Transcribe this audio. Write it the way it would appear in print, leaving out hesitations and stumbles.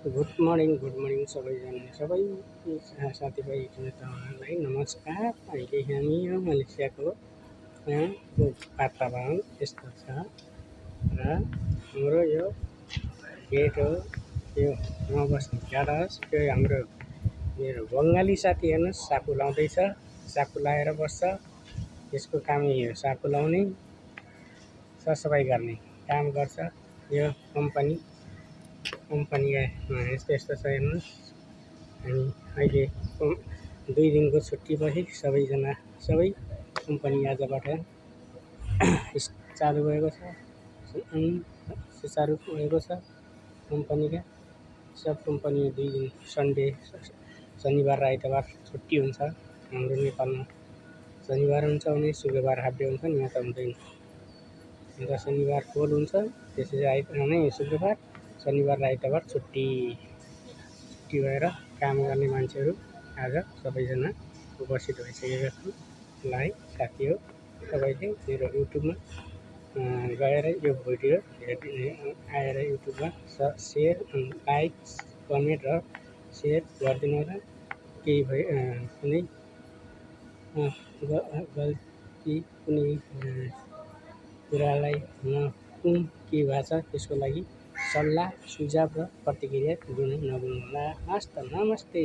Good morning सबै साथीभाइ तपाईँहरूलाई नमस्कार। अहिले हामी यो मलेसियाको यहाँको वातावरण यस्तो छ र हाम्रो यो गेट हो, यो म बस्ने ग्यारज, यो हाम्रो मेरो बङ्गाली साथी हेर्नुहोस् साकु लाउँदैछ, साकु लाएर बस्छ। यसको कामै हो साकु लाउने, सरसफाइ गर्ने काम गर्छ। यो कम्पनीमा यस्तो छ हेर्नुहोस्। हामी अहिले 2 दिनको छुट्टी पछि सबै कम्पनी आजबाट चालु भएको छ, सुचारु भएको छ। कम्पनीका सब कम्पनी 2 दिन सन्डे शनिबार र आइतबार छुट्टी हुन्छ। हाम्रो नेपालमा शनिबार हुन्छ भने शुक्रबार हाफ डे हुन्छ, यहाँ त हुँदैन। अन्त शनिबार खोल हुन्छ, त्यसपछि शुक्रबार शनिबार र आइतबार छुट्टी भएर काम गर्ने मान्छेहरू आज सबैजना उपस्थित भइसकेका छन्। ल साथी हो, तपाईँले मेरो युट्युबमा गएर यो भिडियो आएर युट्युबमा सेयर, लाइक, कमेन्ट र सेयर गरिदिनु होला। केही कुनै गल्ती कुनै कुरालाई के भएको छ त्यसको लागि सल्लाह सुझाव र प्रतिक्रिया दिनु नभुल्नुहोला। हस् त, नमस्ते।